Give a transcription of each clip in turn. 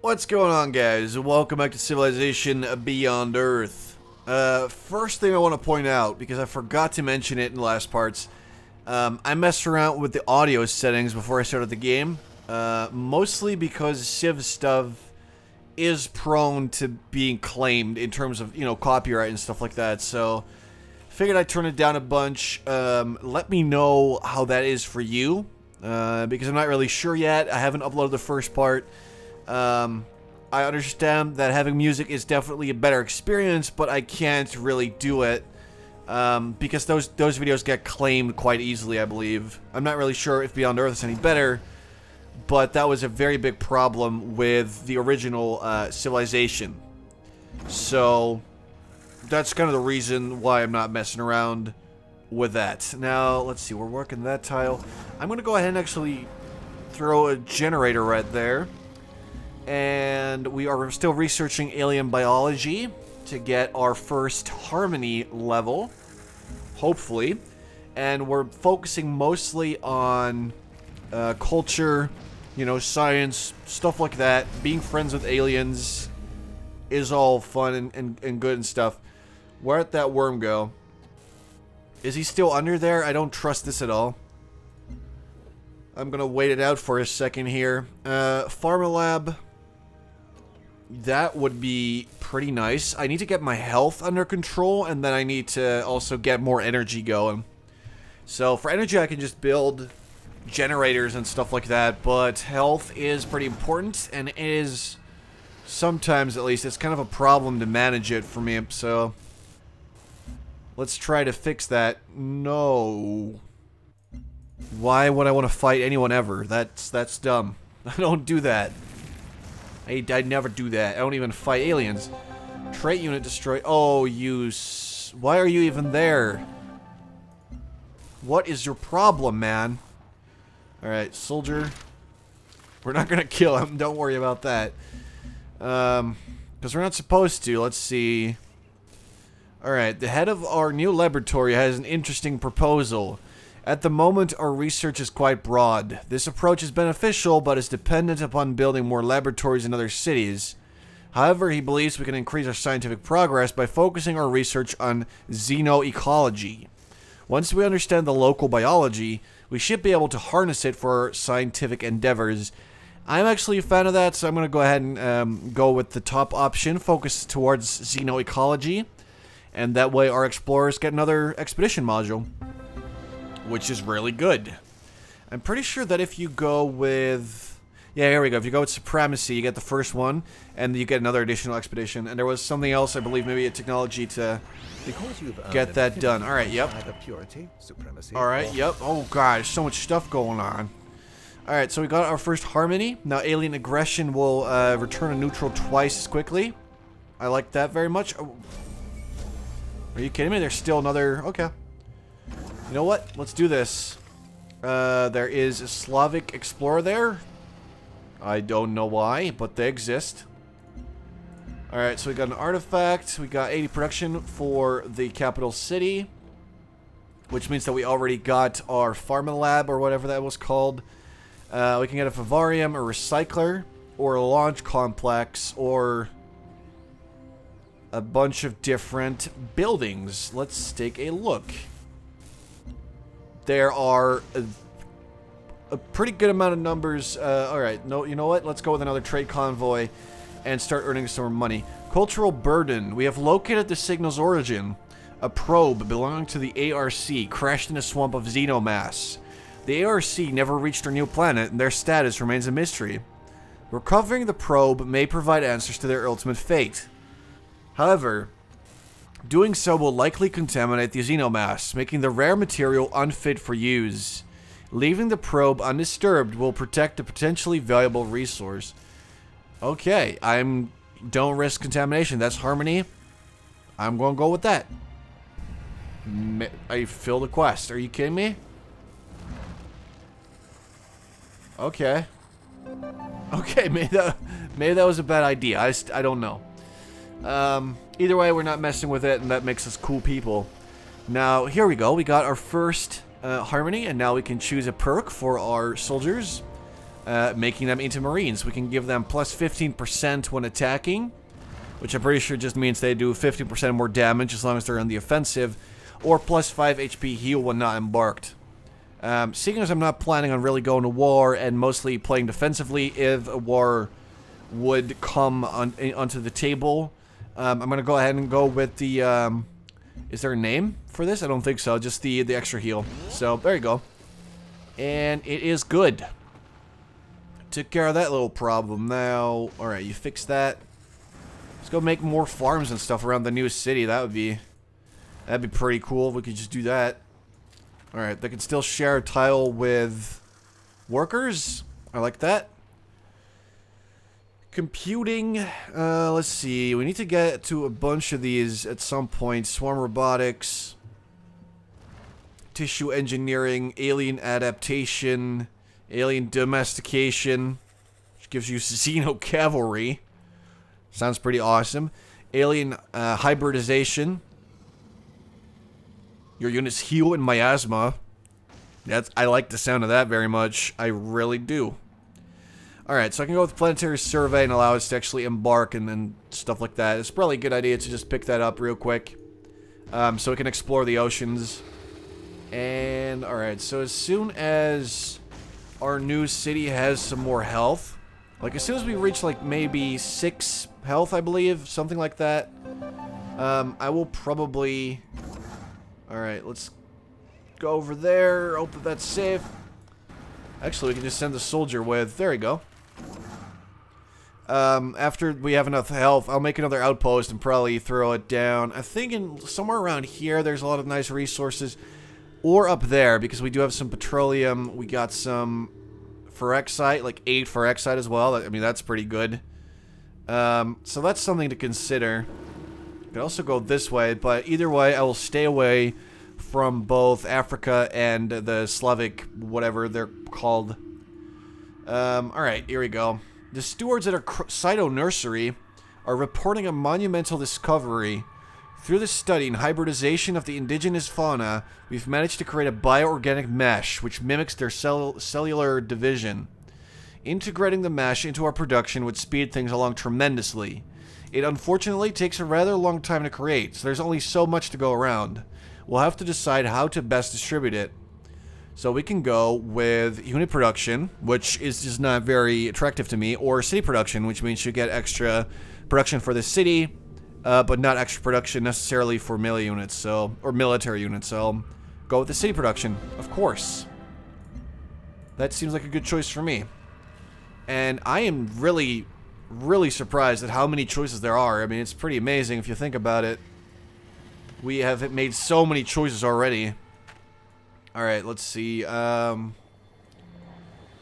What's going on, guys? Welcome back to Civilization Beyond Earth. First thing I want to point out, because I forgot to mention it in the last parts, I messed around with the audio settings before I started the game, mostly because Civ stuff is prone to being claimed in terms of, copyright and stuff like that, so figured I'd turn it down a bunch. Let me know how that is for you, because I'm not really sure yet. I haven't uploaded the first part. I understand that having music is definitely a better experience, but I can't really do it, because those videos get claimed quite easily, I believe. I'm not really sure if Beyond Earth is any better, but that was a very big problem with the original, Civilization. So, that's kind of the reason why I'm not messing around with that. Now, let's see, we're working that tile. I'm gonna go ahead and actually throw a generator right there. And we are still researching alien biology to get our first harmony level, hopefully. And we're focusing mostly on culture, science, stuff like that. Being friends with aliens is all fun and good and stuff. Where'd that worm go? Is he still under there? I don't trust this at all. I'm gonna wait it out for a second here. Pharma lab. That would be pretty nice. I need to get my health under control, and then I need to also get more energy going. So for energy, I can just build generators and stuff like that, but health is pretty important, and it is, sometimes at least, it's kind of a problem to manage it for me, so let's try to fix that. No. Why would I want to fight anyone ever? That's dumb. I don't do that. I'd never do that. I don't even fight aliens. Trait unit destroyed. Oh, why are you even there? What is your problem, man? Alright, soldier. We're not gonna kill him. Don't worry about that. Because we're not supposed to. Let's see. Alright, the head of our new laboratory has an interesting proposal. At the moment, our research is quite broad. This approach is beneficial, but is dependent upon building more laboratories in other cities. However, he believes we can increase our scientific progress by focusing our research on xenoecology. Once we understand the local biology, we should be able to harness it for our scientific endeavors. I'm actually a fan of that, so I'm going to go ahead and go with the top option, focus towards xenoecology, and that way our explorers get another expedition module, which is really good. I'm pretty sure that if you go with... Yeah, here we go. If you go with Supremacy, you get the first one, and you get another additional expedition. And there was something else, I believe, maybe a technology to get that done. Alright, yep. Alright, yep. Oh, God, there's so much stuff going on. Alright, so we got our first harmony. Now, alien aggression will return a neutral twice as quickly. I like that very much. Oh. Are you kidding me? There's still another... Okay. You know what? Let's do this. There is a Slavic explorer there. I don't know why, but they exist. Alright, so we got an artifact. We got 80 production for the capital city, which means that we already got our pharma lab, or whatever that was called. We can get a vivarium, a recycler, or a launch complex, or a bunch of different buildings. Let's take a look. There are a pretty good amount of numbers. Alright, no, you know what? Let's go with another trade convoy and start earning some more money. Cultural burden. We have located the signal's origin. A probe belonging to the ARC crashed in a swamp of xenomass. The ARC never reached our new planet, and their status remains a mystery. Recovering the probe may provide answers to their ultimate fate. However, doing so will likely contaminate the xenomass, making the rare material unfit for use. Leaving the probe undisturbed will protect a potentially valuable resource. Okay, don't risk contamination. That's harmony. I'm going to go with that. I filled a quest. Are you kidding me? Okay. Okay, maybe that was a bad idea. I don't know. Either way, we're not messing with it, and that makes us cool people. Now, here we go. We got our first harmony, and now we can choose a perk for our soldiers. making them into Marines. We can give them plus 15% when attacking, which I'm pretty sure just means they do 50% more damage as long as they're on the offensive, or plus 5 HP heal when not embarked. Seeing as I'm not planning on really going to war and mostly playing defensively if a war would come onto the table, I'm going to go ahead and go with the... is there a name for this? I don't think so. Just the extra heal. So, there you go. And it is good. Took care of that little problem. Now, alright, you fix that. Let's go make more farms and stuff around the new city. That'd be pretty cool if we could just do that. Alright, they can still share a tile with workers. I like that. Computing, let's see, we need to get to a bunch of these at some point. Swarm robotics, tissue engineering, alien adaptation, alien domestication, which gives you xeno cavalry. Sounds pretty awesome. Alien hybridization. Your units heal in miasma. I like the sound of that very much. I really do. Alright, so I can go with planetary survey and allow us to actually embark and stuff like that. It's probably a good idea to just pick that up real quick. So we can explore the oceans. And, alright, so as soon as our new city has some more health, like as soon as we reach like maybe 6 health, I believe, something like that, I will probably... Alright, let's go over there, hope that that's safe. Actually, we can just send the soldier with... There we go. After we have enough health, I'll make another outpost and probably throw it down. I think somewhere around here, there's a lot of nice resources. Or up there, because we do have some petroleum. We got some Firaxite, like 8 Firaxite as well. I mean, that's pretty good. So that's something to consider. You can also go this way, but either way, I will stay away from both Africa and the Slavic, whatever they're called. Alright, here we go. The stewards at our Cyto nursery are reporting a monumental discovery. Through the study and hybridization of the indigenous fauna, we've managed to create a bioorganic mesh which mimics their cellular division. Integrating the mesh into our production would speed things along tremendously. It unfortunately takes a rather long time to create, so there's only so much to go around. We'll have to decide how to best distribute it. So we can go with unit production, which is just not very attractive to me, or city production, which means you get extra production for the city, but not extra production necessarily for melee units, so, or military units, so go with the city production, of course. That seems like a good choice for me. And I am really, really surprised at how many choices there are. I mean, it's pretty amazing if you think about it. We have made so many choices already. Alright, let's see. Yeah,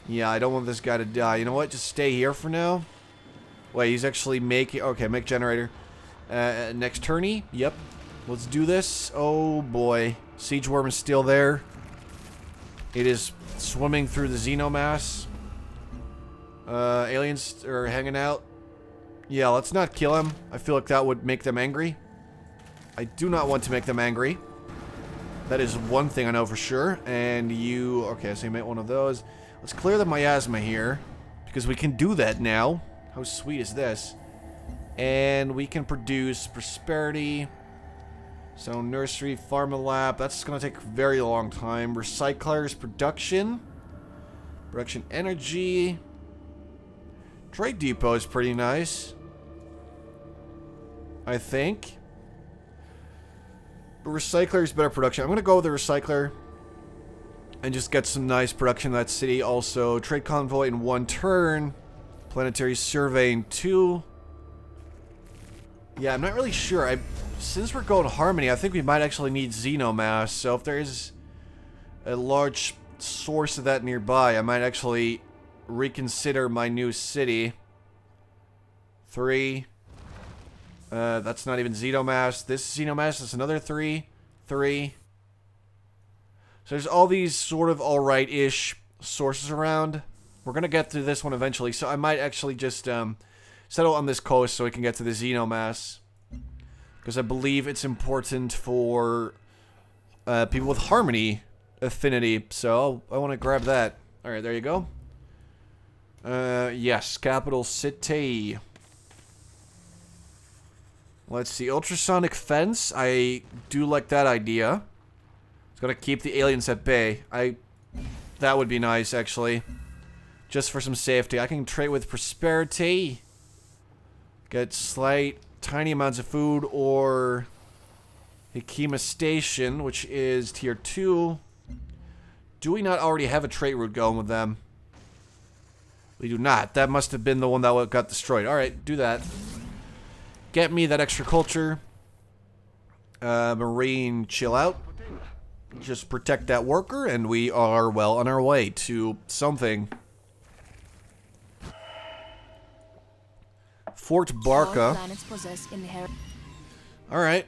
I don't want this guy to die. You know what? Just stay here for now. Wait, he's actually making... Okay, make generator. Next tourney? Yep. Let's do this. Oh, boy. Siege worm is still there. It is swimming through the xenomass. Aliens are hanging out. Yeah, let's not kill him. I feel like that would make them angry. I do not want to make them angry. That is one thing I know for sure. And you... Okay, so you made one of those. Let's clear the miasma here, because we can do that now. How sweet is this? And we can produce prosperity. So nursery, pharma lab. That's going to take a very long time. Recyclers, production. Production energy. Trade depot is pretty nice, I think. The recycler is better production. I'm going to go with the recycler and just get some nice production in that city. Also, trade convoy in 1 turn. Planetary survey in 2. Yeah, I'm not really sure. Since we're going harmony, I think we might actually need xenomass. So if there is a large source of that nearby, I might actually reconsider my new city. 3. That's not even xenomass. This xenomass is another 3. 3. So there's all these sort of alright-ish sources around. We're gonna get through this one eventually, so I might actually just settle on this coast so we can get to the xenomass. Because I believe it's important for people with harmony affinity, so I want to grab that. Alright, there you go. Yes, capital city. Let's see, ultrasonic fence. I do like that idea. It's gonna keep the aliens at bay. That would be nice, actually. Just for some safety. I can trade with prosperity. Get slight, tiny amounts of food, or Hikima Station, which is tier 2. Do we not already have a trade route going with them? We do not. That must have been the one that got destroyed. Alright, do that. Get me that extra culture. Marine, chill out. Just protect that worker, and we are well on our way to something. Fort Barca. Alright.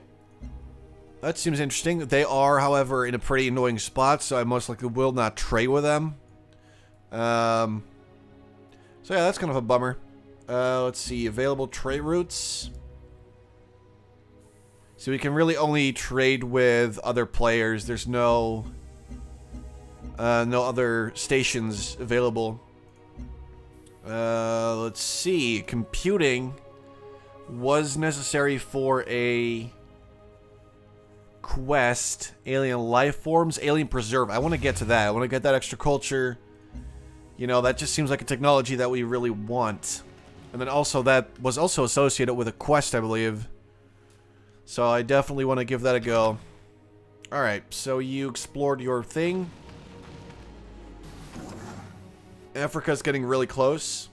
That seems interesting. They are, however, in a pretty annoying spot, so I most likely will not trade with them. So yeah, that's kind of a bummer. Let's see. Available trade routes. So we can really only trade with other players. There's no other stations available. Let's see. Computing was necessary for a quest. Alien life forms. Alien preserve. I want to get to that. I want to get that extra culture. You know, that just seems like a technology that we really want. And then also that was also associated with a quest, I believe. So I definitely want to give that a go. Alright, so you explored your thing. Africa's getting really close.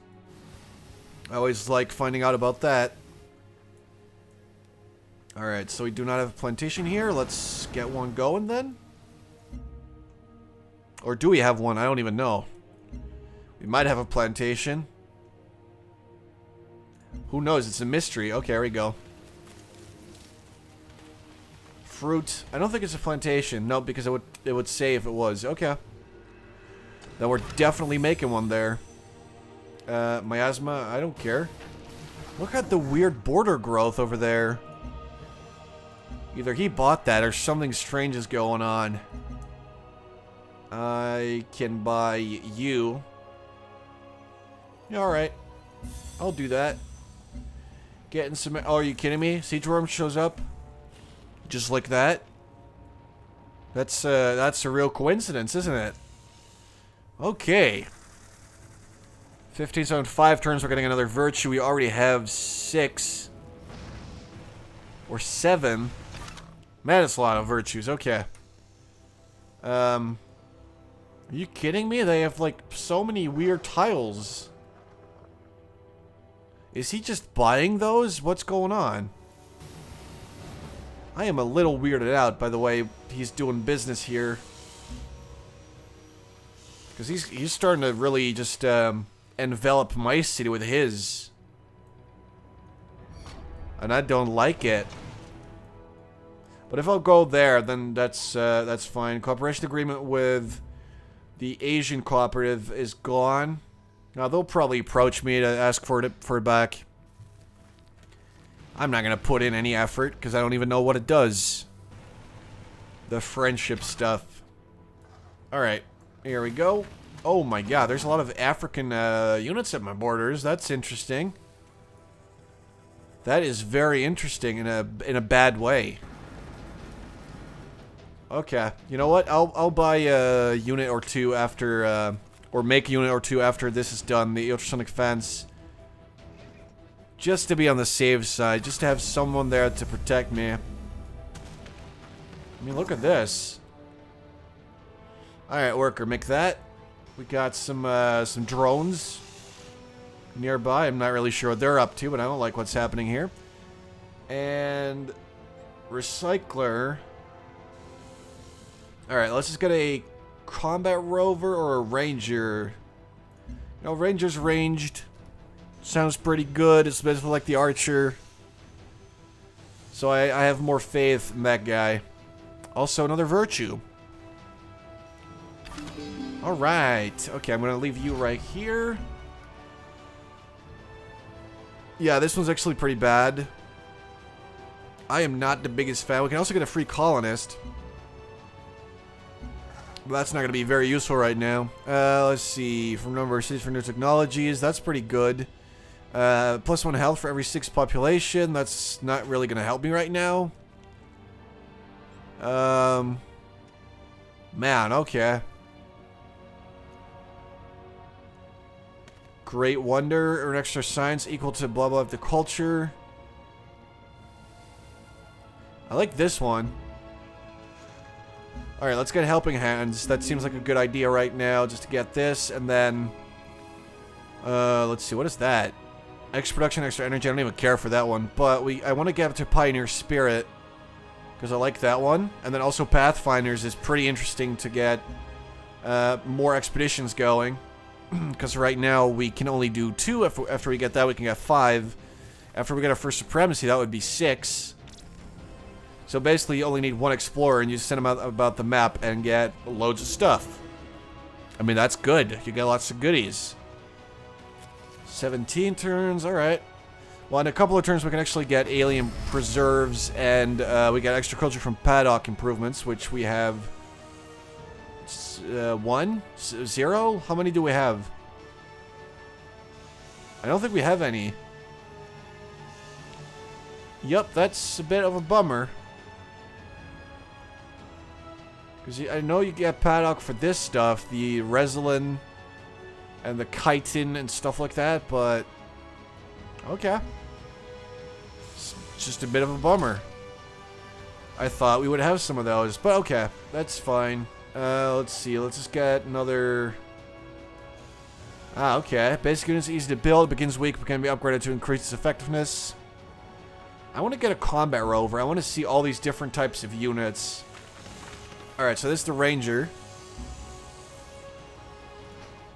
I always like finding out about that. Alright, so we do not have a plantation here. Let's get one going then. Or do we have one? I don't even know. We might have a plantation. Who knows? It's a mystery. Okay, here we go. Fruit. I don't think it's a plantation. No, because it would say if it was. Okay. Then we're definitely making one there. Miasma, I don't care. Look at the weird border growth over there. Either he bought that or something strange is going on. I can buy you. Yeah, alright. I'll do that. Getting some... Oh, are you kidding me? Siege Worm shows up. Just like that. That's a real coincidence, isn't it? Okay. 15, so in 5 turns we're getting another virtue. We already have 6. Or 7. Man, that's a lot of virtues. Okay. Are you kidding me? They have, like, so many weird tiles. Is he just buying those? What's going on? I am a little weirded out by the way he's doing business here. Because he's starting to really just envelop my city with his. And I don't like it. But if I'll go there, then that's fine. Cooperation agreement with the Asian cooperative is gone. Now they'll probably approach me to ask for it back. I'm not gonna put in any effort because I don't even know what it does. The friendship stuff. Alright, here we go. Oh my god, there's a lot of African units at my borders. That's interesting. That is very interesting in a bad way. Okay, you know what? I'll buy a unit or two after, or make a unit or two after this is done. The ultrasonic fence. Just to be on the safe side. Just to have someone there to protect me. I mean, look at this. Alright, worker, make that. We got some drones nearby. I'm not really sure what they're up to, but I don't like what's happening here. And recycler. Alright, let's just get a combat rover or a ranger. You know, ranger's ranged. Sounds pretty good. It's basically like the archer. So I have more faith in that guy. Also, another virtue. Alright. Okay, I'm going to leave you right here. Yeah, this one's actually pretty bad. I am not the biggest fan. We can also get a free colonist. But that's not going to be very useful right now. Let's see. From number of cities for new technologies. That's pretty good. +1 health for every 6 population. That's not really going to help me right now. Man, okay. Great wonder or an extra science equal to blah blah of the culture. I like this one. Alright, let's get helping hands. That seems like a good idea right now, just to get this, and then let's see, what is that? Extra production, extra energy. I don't even care for that one, but I want to get to Pioneer Spirit because I like that one, and then also Pathfinders is pretty interesting to get more expeditions going. Because right now we can only do 2. After we get that, we can get 5. After we get our first supremacy, that would be 6. So basically, you only need 1 explorer, and you send them out about the map and get loads of stuff. I mean, that's good. You get lots of goodies. 17 turns, alright. Well, in a couple of turns, we can actually get alien preserves, and we get extra culture from paddock improvements, which we have... 1? 0? How many do we have? I don't think we have any. Yep, that's a bit of a bummer. Because I know you get paddock for this stuff, the Resilin and the chitin and stuff like that, but... Okay. It's just a bit of a bummer. I thought we would have some of those, but okay, that's fine. Let's see, let's just get another... okay. Basic units easy to build, begins weak, but can be upgraded to increase its effectiveness. I want to get a combat rover. I want to see all these different types of units. Alright, so this is the Ranger.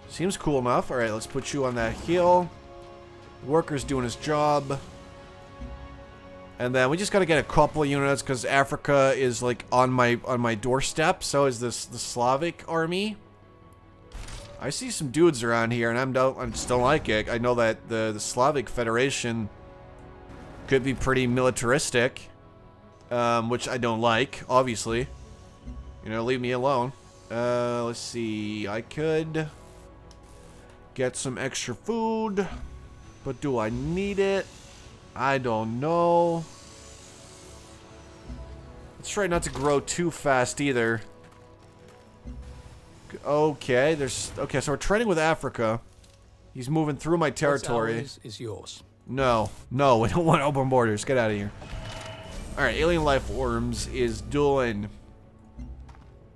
Seems cool enough. Alright, let's put you on that hill. Worker's doing his job. And then we just gotta get a couple of units because Africa is like on my doorstep. So is the Slavic army. I see some dudes around here, and I just don't like it. I know that the Slavic Federation could be pretty militaristic, which I don't like. Obviously, you know, leave me alone. Let's see. I could get some extra food, but do I need it? I don't know. Let's try not to grow too fast either. Okay, okay, so we're trading with Africa. He's moving through my territory. What's ours is yours. No, we don't want open borders. Get out of here. Alright, alien life forms is doing.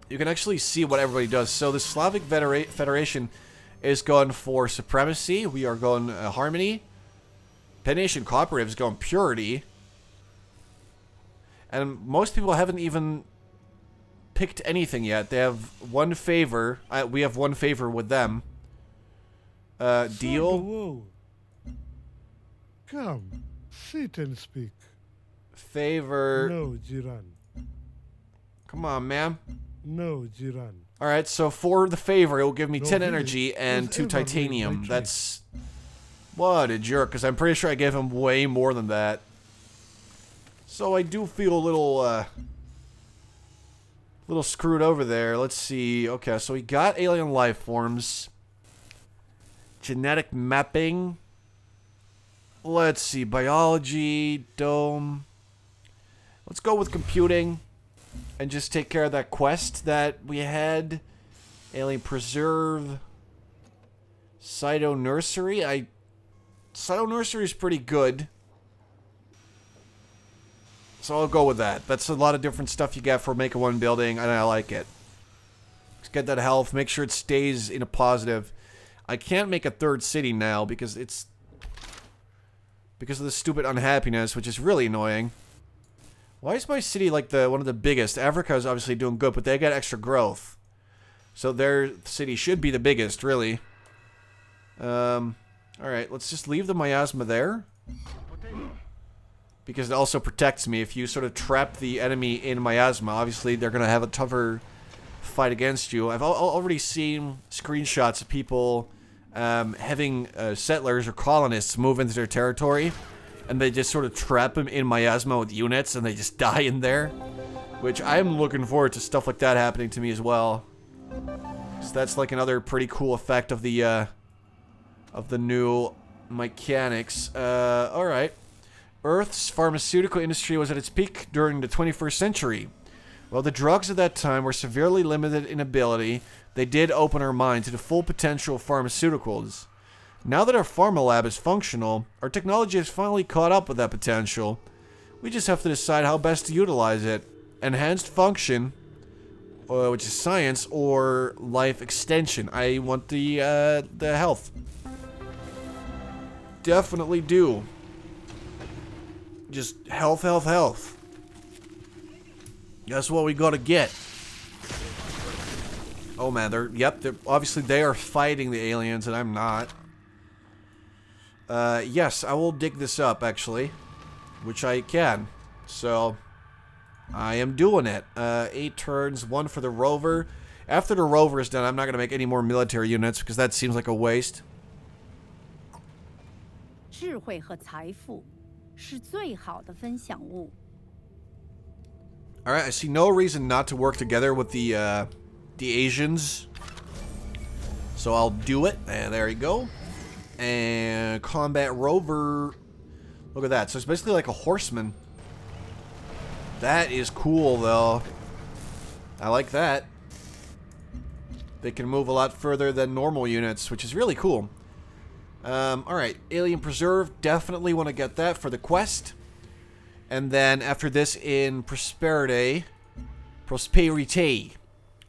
You can actually see what everybody does. So the Slavic Federation is going for supremacy. We are going harmony. Penn Nation Cooperative is going purity. And most people haven't even picked anything yet. They have 1 favor. We have 1 favor with them. Deal. Come, sit and speak. Favor. No, Jiran. Come on, man. No, Jiran. Alright, so for the favor, it will give me No 10 village energy and was 2 ever made titanium. by That's... What a jerk, because I'm pretty sure I gave him way more than that. So I do feel a little screwed over there. Let's see. Okay, so we got alien life forms. Genetic mapping. Let's see. Biology. Dome. Let's go with computing. And just take care of that quest that we had. Alien preserve. Cyto nursery. Cyto nursery is pretty good. So I'll go with that. That's a lot of different stuff you get for making 1 building, and I like it. Let's get that health. Make sure it stays in a positive. I can't make a 3rd city now because of the stupid unhappiness, which is really annoying. Why is my city like one of the biggest? Africa is obviously doing good, but they got extra growth. So their city should be the biggest, really. Alright, let's just leave the miasma there. Because it also protects me. If you sort of trap the enemy in miasma, obviously they're going to have a tougher fight against you. I've already seen screenshots of people having settlers or colonists move into their territory, and they just sort of trap them in miasma with units, and they just die in there. Which I'm looking forward to stuff like that happening to me as well. So that's like another pretty cool effect of the new mechanics. Alright. Earth's pharmaceutical industry was at its peak during the 21st century. While the drugs at that time were severely limited in ability, they did open our mind to the full potential of pharmaceuticals. Now that our pharma lab is functional, our technology has finally caught up with that potential. We just have to decide how best to utilize it. Enhanced function, which is science, or life extension. I want the health. Definitely do. Just health, health, health. That's what we gotta get. Oh man, they're obviously they are fighting the aliens and I'm not. Yes, I will dig this up actually, which I can. So, I am doing it. 8 turns, 1 for the rover. After the rover is done, I'm not gonna make any more military units because that seems like a waste. 智慧和财富是最好的分享物。 Alright, I see no reason not to work together with the Asians. So I'll do it. And there you go. And combat rover. Look at that. So it's basically like a horseman. That is cool, though. I like that. They can move a lot further than normal units, which is really cool. Alright, Alien Preserve. Definitely want to get that for the quest. And then after this in Prosperity,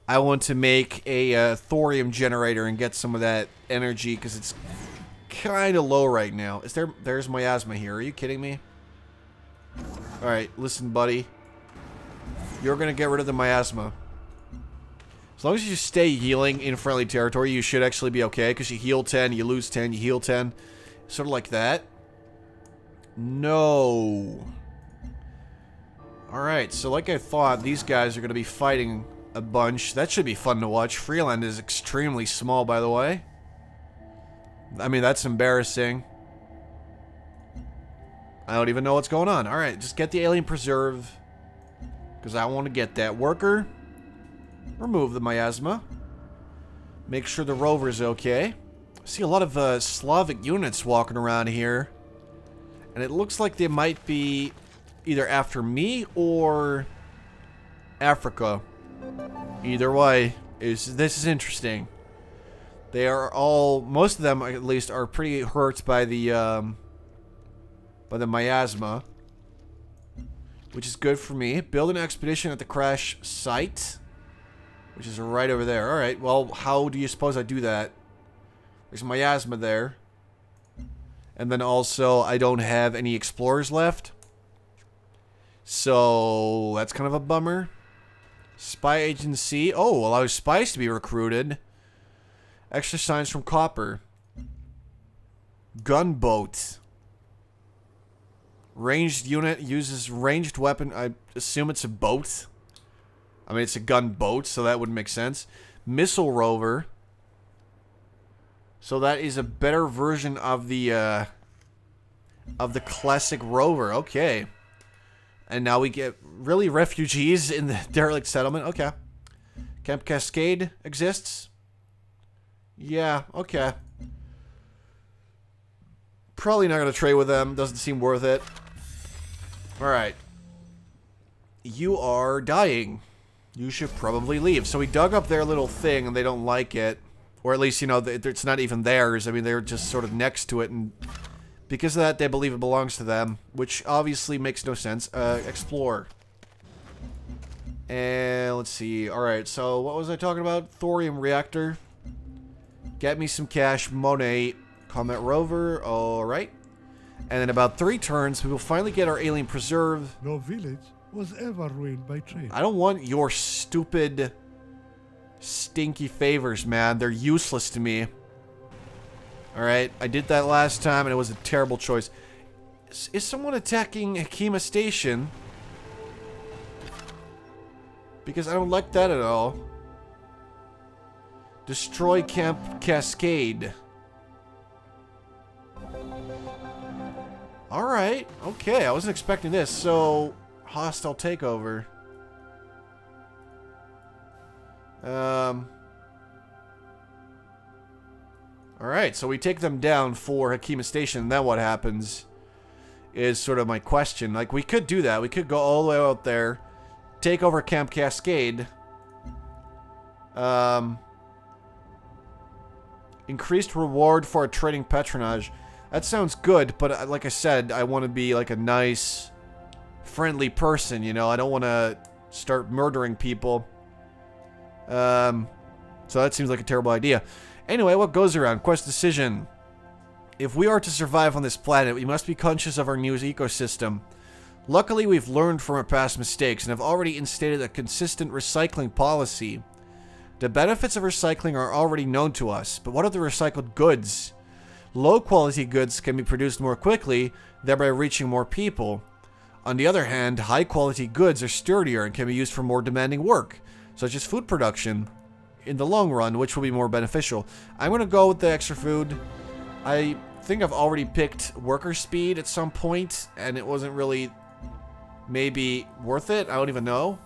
I want to make a thorium generator and get some of that energy because it's kind of low right now. There's miasma here. Are you kidding me? Alright, listen, buddy. You're going to get rid of the miasma. As long as you stay healing in friendly territory, you should actually be okay because you heal 10, you lose 10, you heal 10. Sort of like that. No. Alright, so like I thought, these guys are going to be fighting a bunch. That should be fun to watch. Freeland is extremely small, by the way. I mean, that's embarrassing. I don't even know what's going on. Alright, just get the Alien Preserve. Because I want to get that. Worker. Remove the miasma. Make sure the rover is okay. I see a lot of Slavic units walking around here. And it looks like they might be either after me or Africa. Either way, this is interesting. They are all, most of them at least, are pretty hurt by the miasma, which is good for me. Build an expedition at the crash site, which is right over there. All right. Well, how do you suppose I do that? There's miasma there, and then also I don't have any explorers left. So, that's kind of a bummer. Spy agency. Oh, allows spies to be recruited. Extra signs from copper. Gunboat. Ranged unit uses ranged weapon. I assume it's a boat. I mean, it's a gunboat, so that would make sense. Missile rover. So that is a better version of the classic rover. Okay. And now we get, really, refugees in the derelict settlement? Okay. Camp Cascade exists? Yeah, okay. Probably not going to trade with them. Doesn't seem worth it. Alright. You are dying. You should probably leave. So we dug up their little thing and they don't like it. Or at least, you know, it's not even theirs. I mean, they're just sort of next to it, and because of that, they believe it belongs to them, which obviously makes no sense. Explore. And let's see. Alright, so what was I talking about? Thorium reactor. Get me some cash. Monet. Combat rover. Alright. And in about 3 turns, we will finally get our Alien Preserve. No village was ever ruined by trade. I don't want your stupid, stinky favors, man. They're useless to me. Alright, I did that last time and it was a terrible choice. Is someone attacking Hakima Station? Because I don't like that at all. Destroy Camp Cascade. Alright, okay, I wasn't expecting this. So, hostile takeover. Alright, so we take them down for Hakima Station, and then what happens is sort of my question. Like, we could do that. We could go all the way out there, take over Camp Cascade. Increased reward for a trading patronage. That sounds good, but like I said, I want to be like a nice, friendly person, you know? I don't want to start murdering people. So that seems like a terrible idea. Anyway, what goes around? Quest decision. If we are to survive on this planet, we must be conscious of our new ecosystem. Luckily, we've learned from our past mistakes and have already instated a consistent recycling policy. The benefits of recycling are already known to us, but what are the recycled goods? Low-quality goods can be produced more quickly, thereby reaching more people. On the other hand, high-quality goods are sturdier and can be used for more demanding work, such as food production. In the long run, which will be more beneficial. I'm going to go with the extra food. I think I've already picked worker speed at some point, and it wasn't really maybe worth it. I don't even know.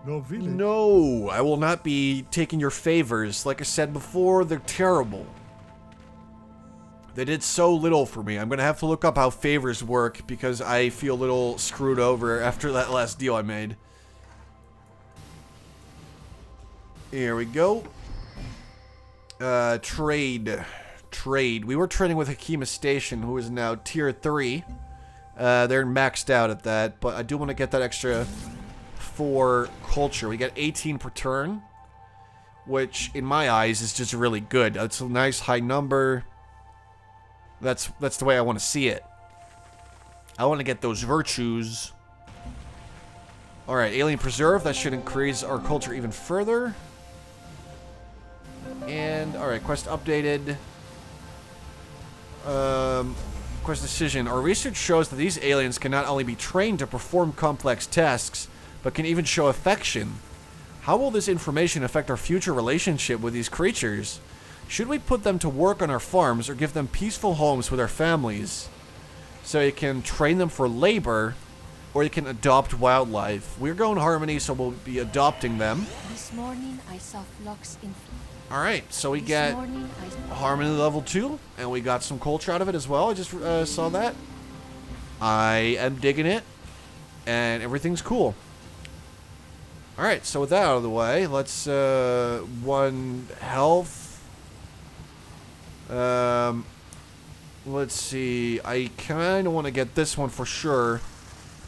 No village. No, I will not be taking your favors. Like I said before, they're terrible. They did so little for me. I'm going to have to look up how favors work because I feel a little screwed over after that last deal I made. Here we go. Trade. Trade. We were trading with Hakima Station, who is now tier 3. They're maxed out at that, but I do want to get that extra for culture. We get 18 per turn, which in my eyes is just really good. That's a nice high number. That's the way I want to see it. I want to get those virtues. Alright, Alien Preserve. That should increase our culture even further. And, alright, quest updated. Quest decision. Our research shows that these aliens can not only be trained to perform complex tasks, but can even show affection. How will this information affect our future relationship with these creatures? Should we put them to work on our farms or give them peaceful homes with our families? So you can train them for labor, or you can adopt wildlife. We're going Harmony, so we'll be adopting them. This morning I saw flocks in. Alright, so we get Harmony level 2, and we got some culture out of it as well. I just saw that. I am digging it, and everything's cool. Alright, so with that out of the way, let's, 1 health. Let's see, I kind of want to get this one for sure.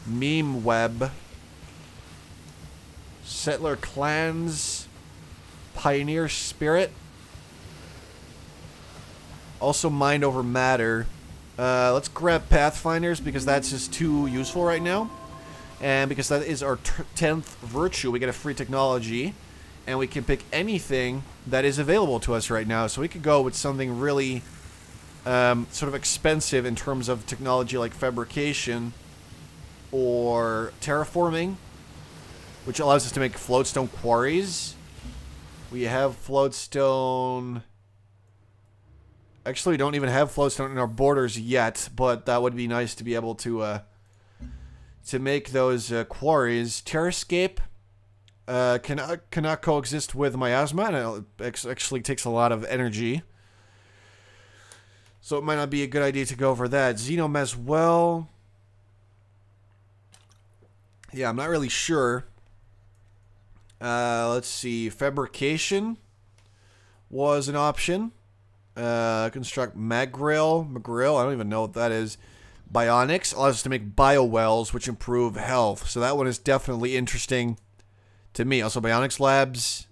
Meme web. Settler clans. Pioneer spirit. Also mind over matter. Let's grab pathfinders because that's just too useful right now. And because that is our 10th virtue, we get a free technology. And we can pick anything that is available to us right now. So we could go with something really sort of expensive in terms of technology like fabrication or terraforming, which allows us to make floatstone quarries. We have floatstone. Actually, we don't even have floatstone in our borders yet, but that would be nice to be able to make those quarries. Terrascape cannot coexist with miasma, and it actually takes a lot of energy. So it might not be a good idea to go for that. Xenome as well. Yeah, I'm not really sure. Let's see. Fabrication was an option. Construct Magrill. I don't even know what that is. Bionics allows us to make biowells, which improve health. So that one is definitely interesting to me. Also, Bionics Labs.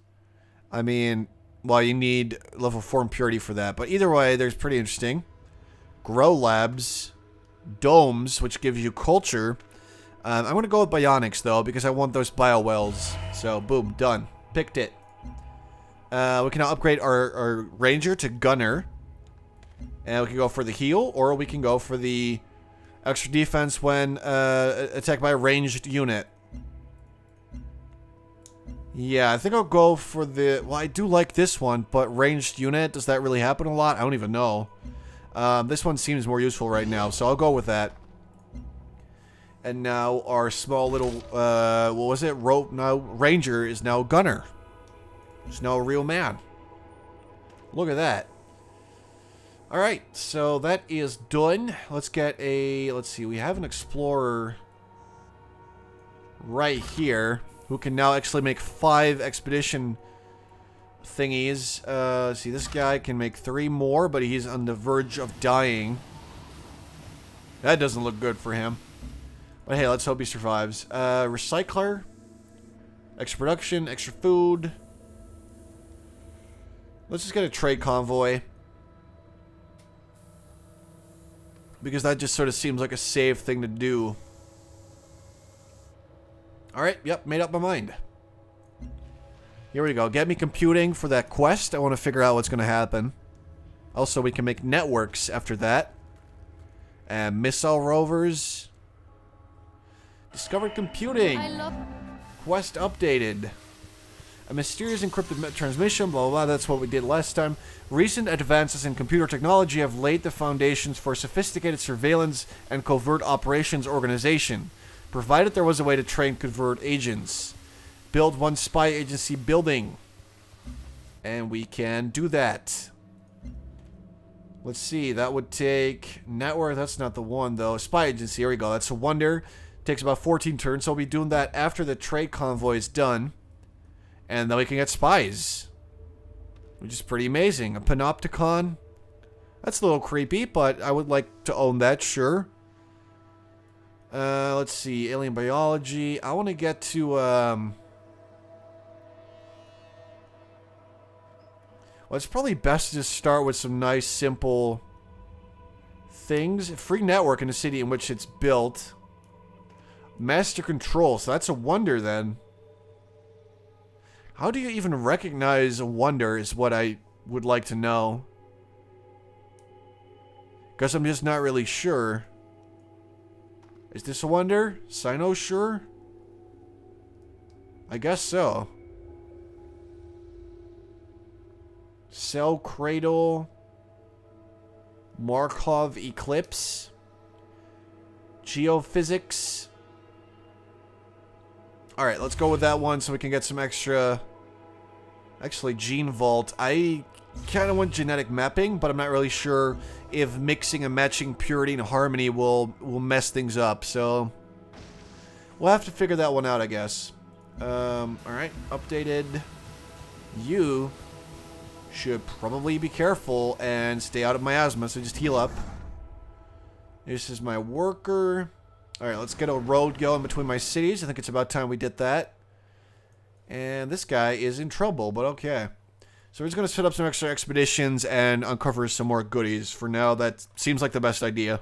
I mean, well, you need level 4 impurity for that. But either way, there's pretty interesting. Grow Labs. Domes, which gives you culture. I'm going to go with Bionics, though, because I want those biowells. So, boom, done. Picked it. We can now upgrade our Ranger to Gunner. And we can go for the heal, or we can go for the extra defense when attacked by a ranged unit. Yeah, I think I'll go for the... Well, I do like this one, but ranged unit, does that really happen a lot? I don't even know. This one seems more useful right now, so I'll go with that. And now our small little, what was it? Ranger is now Gunner. He's now a real man. Look at that. Alright, so that is done. Let's get a... Let's see, we have an explorer right here who can now actually make 5 expedition thingies. Let's see, this guy can make 3 more, but he's on the verge of dying. That doesn't look good for him. But hey, let's hope he survives. Recycler. Extra production, extra food. Let's just get a trade convoy. Because that just sort of seems like a safe thing to do. Alright, yep, made up my mind. Here we go. Get me computing for that quest. I want to figure out what's going to happen. Also, we can make networks after that. And missile rovers. Discovered computing. Quest updated. A mysterious encrypted transmission, blah, blah, blah. That's what we did last time. Recent advances in computer technology have laid the foundations for sophisticated surveillance and covert operations organization, provided there was a way to train covert agents. Build 1 spy agency building. And we can do that. Let's see, that would take... Network, that's not the one, though. Spy agency, here we go. That's a wonder. Takes about 14 turns, so we'll be doing that after the trade convoy is done. And then we can get spies. Which is pretty amazing. A panopticon. That's a little creepy, but I would like to own that, sure. Let's see. Alien biology. I want to get to, well, it's probably best to just start with some nice, simple things. Free network in the city in which it's built. Master control. So that's a wonder, then. How do you even recognize a wonder is what I would like to know. Because I'm just not really sure. Is this a wonder? Sino-sure? I guess so. Cell Cradle. Markov Eclipse. Geophysics. Alright, let's go with that one so we can get some extra... Actually, Gene Vault. I kind of want genetic mapping, but I'm not really sure if mixing and matching purity and harmony will mess things up, so... We'll have to figure that one out, I guess. Alright, updated. You should probably be careful and stay out of miasma, so just heal up. This is my worker... Alright, let's get a road going between my cities. I think it's about time we did that. And this guy is in trouble, but okay. So we're just going to set up some extra expeditions and uncover some more goodies. For now, that seems like the best idea.